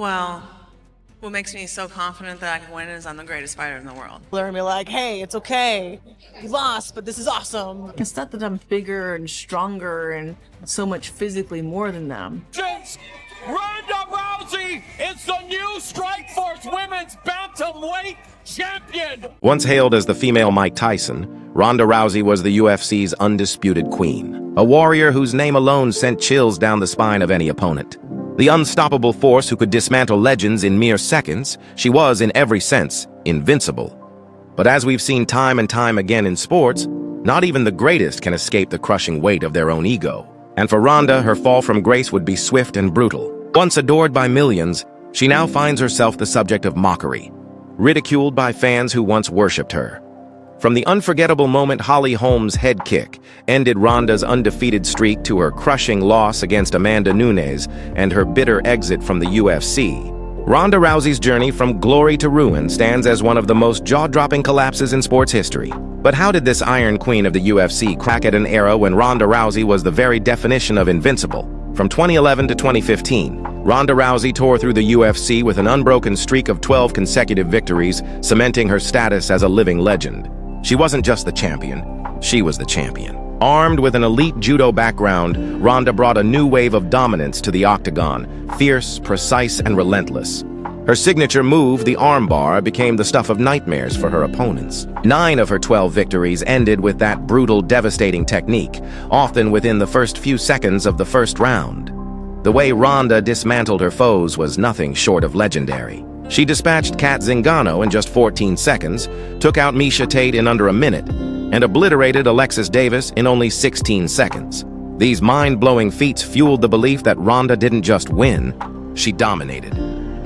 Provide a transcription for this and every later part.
Well, what makes me so confident that I can win is I'm the greatest fighter in the world. Learn me like, hey, it's okay. You lost, but this is awesome. It's not that I'm bigger and stronger and so much physically more than them. Ronda Rousey is the new Strikeforce Women's Bantamweight Champion! Once hailed as the female Mike Tyson, Ronda Rousey was the UFC's undisputed queen, a warrior whose name alone sent chills down the spine of any opponent. The unstoppable force who could dismantle legends in mere seconds, she was, in every sense, invincible. But as we've seen time and time again in sports, not even the greatest can escape the crushing weight of their own ego. And for Ronda, her fall from grace would be swift and brutal. Once adored by millions, she now finds herself the subject of mockery, ridiculed by fans who once worshipped her. From the unforgettable moment Holly Holm's head kick ended Ronda's undefeated streak to her crushing loss against Amanda Nunes and her bitter exit from the UFC, Ronda Rousey's journey from glory to ruin stands as one of the most jaw-dropping collapses in sports history. But how did this Iron Queen of the UFC crack at an era when Ronda Rousey was the very definition of invincible? From 2011 to 2015, Ronda Rousey tore through the UFC with an unbroken streak of 12 consecutive victories, cementing her status as a living legend. She wasn't just the champion, she was the champion. Armed with an elite judo background, Ronda brought a new wave of dominance to the octagon, fierce, precise, and relentless. Her signature move, the armbar, became the stuff of nightmares for her opponents. 9 of her 12 victories ended with that brutal, devastating technique, often within the first few seconds of the first round. The way Ronda dismantled her foes was nothing short of legendary. She dispatched Kat Zingano in just 14 seconds, took out Miesha Tate in under a minute, and obliterated Alexis Davis in only 16 seconds. These mind-blowing feats fueled the belief that Ronda didn't just win, she dominated.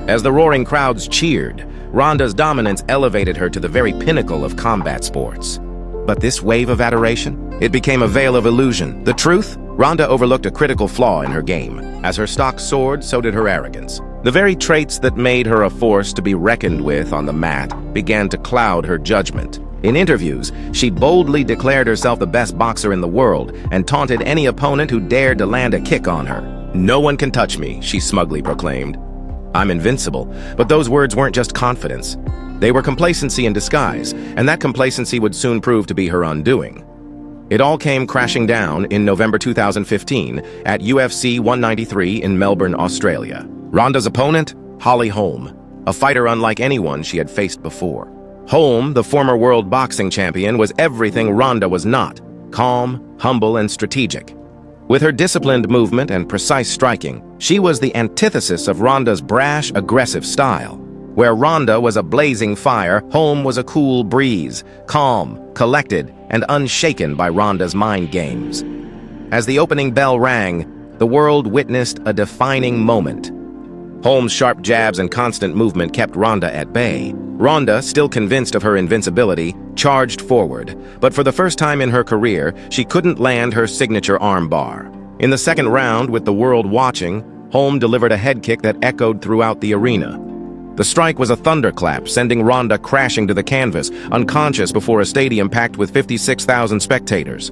As the roaring crowds cheered, Ronda's dominance elevated her to the very pinnacle of combat sports. But this wave of adoration, it became a veil of illusion. The truth? Ronda overlooked a critical flaw in her game. As her stock soared, so did her arrogance. The very traits that made her a force to be reckoned with on the mat began to cloud her judgment. In interviews, she boldly declared herself the best boxer in the world and taunted any opponent who dared to land a kick on her. "No one can touch me," she smugly proclaimed. "I'm invincible." But those words weren't just confidence. They were complacency in disguise, and that complacency would soon prove to be her undoing. It all came crashing down in November 2015 at UFC 193 in Melbourne, Australia. Ronda's opponent? Holly Holm, a fighter unlike anyone she had faced before. Holm, the former world boxing champion, was everything Ronda was not: calm, humble, and strategic. With her disciplined movement and precise striking, she was the antithesis of Ronda's brash, aggressive style. Where Ronda was a blazing fire, Holm was a cool breeze, calm, collected, and unshaken by Ronda's mind games. As the opening bell rang, the world witnessed a defining moment. Holm's sharp jabs and constant movement kept Ronda at bay. Ronda, still convinced of her invincibility, charged forward, but for the first time in her career, she couldn't land her signature armbar. In the second round, with the world watching, Holm delivered a head kick that echoed throughout the arena. The strike was a thunderclap, sending Ronda crashing to the canvas, unconscious before a stadium packed with 56,000 spectators.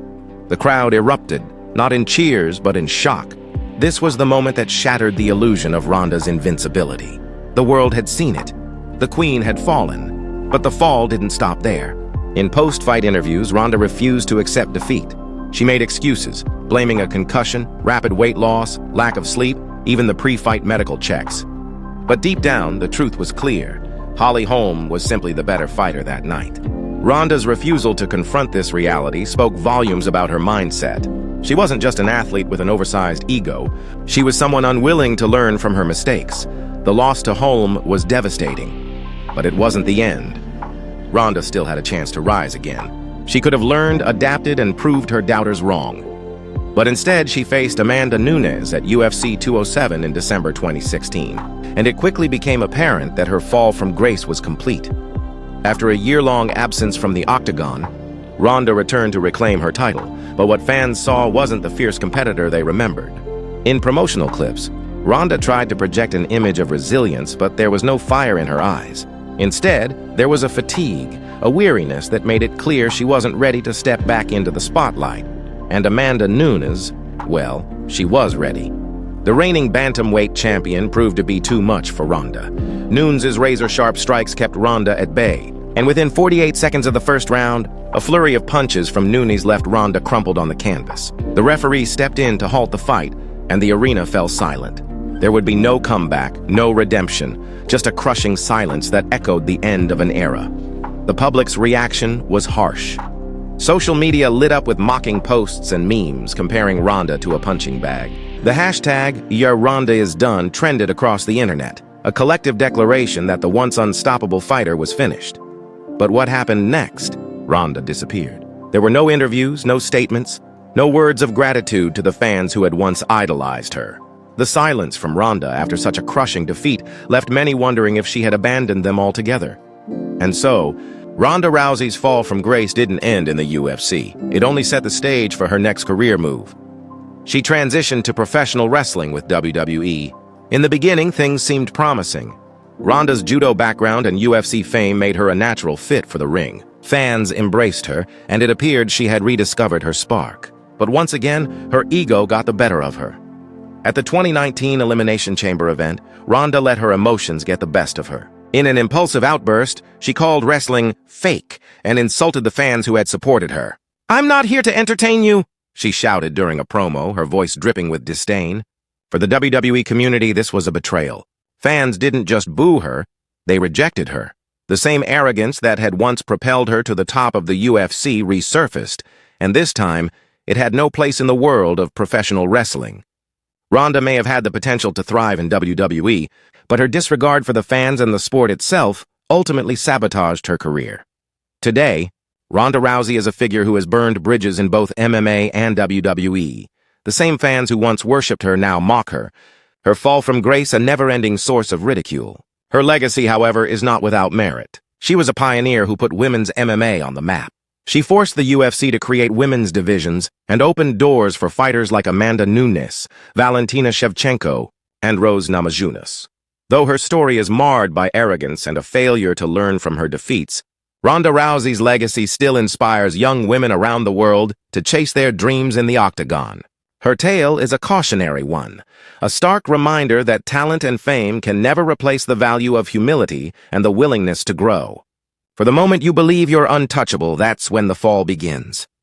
The crowd erupted, not in cheers, but in shock. This was the moment that shattered the illusion of Ronda's invincibility. The world had seen it. The queen had fallen. But the fall didn't stop there. In post-fight interviews, Ronda refused to accept defeat. She made excuses, blaming a concussion, rapid weight loss, lack of sleep, even the pre-fight medical checks. But deep down, the truth was clear. Holly Holm was simply the better fighter that night. Ronda's refusal to confront this reality spoke volumes about her mindset. She wasn't just an athlete with an oversized ego. She was someone unwilling to learn from her mistakes. The loss to Holm was devastating, but it wasn't the end. Ronda still had a chance to rise again. She could have learned, adapted, and proved her doubters wrong. But instead, she faced Amanda Nunes at UFC 207 in December 2016, and it quickly became apparent that her fall from grace was complete. After a year-long absence from the octagon, Ronda returned to reclaim her title, but what fans saw wasn't the fierce competitor they remembered. In promotional clips, Ronda tried to project an image of resilience, but there was no fire in her eyes. Instead, there was a fatigue, a weariness that made it clear she wasn't ready to step back into the spotlight. And Amanda Nunes, well, she was ready. The reigning bantamweight champion proved to be too much for Ronda. Nunes' razor-sharp strikes kept Ronda at bay, and within 48 seconds of the first round, a flurry of punches from Nunes left Ronda crumpled on the canvas. The referee stepped in to halt the fight, and the arena fell silent. There would be no comeback, no redemption, just a crushing silence that echoed the end of an era. The public's reaction was harsh. Social media lit up with mocking posts and memes comparing Ronda to a punching bag. The hashtag #YourRondaIsDone trended across the internet, a collective declaration that the once unstoppable fighter was finished. But what happened next? Ronda disappeared. There were no interviews, no statements, no words of gratitude to the fans who had once idolized her. The silence from Ronda after such a crushing defeat left many wondering if she had abandoned them altogether. And so, Ronda Rousey's fall from grace didn't end in the UFC. It only set the stage for her next career move. She transitioned to professional wrestling with WWE. In the beginning, things seemed promising. Ronda's judo background and UFC fame made her a natural fit for the ring. Fans embraced her, and it appeared she had rediscovered her spark. But once again, her ego got the better of her. At the 2019 Elimination Chamber event, Ronda let her emotions get the best of her. In an impulsive outburst, she called wrestling fake and insulted the fans who had supported her. "I'm not here to entertain you," she shouted during a promo, her voice dripping with disdain. For the WWE community, this was a betrayal. Fans didn't just boo her, they rejected her. The same arrogance that had once propelled her to the top of the UFC resurfaced, and this time, it had no place in the world of professional wrestling. Ronda may have had the potential to thrive in WWE, but her disregard for the fans and the sport itself ultimately sabotaged her career. Today, Ronda Rousey is a figure who has burned bridges in both MMA and WWE. The same fans who once worshipped her now mock her. Her fall from grace a never-ending source of ridicule. Her legacy, however, is not without merit. She was a pioneer who put women's MMA on the map. She forced the UFC to create women's divisions and opened doors for fighters like Amanda Nunes, Valentina Shevchenko, and Rose Namajunas. Though her story is marred by arrogance and a failure to learn from her defeats, Ronda Rousey's legacy still inspires young women around the world to chase their dreams in the octagon. Her tale is a cautionary one, a stark reminder that talent and fame can never replace the value of humility and the willingness to grow. For the moment you believe you're untouchable, that's when the fall begins.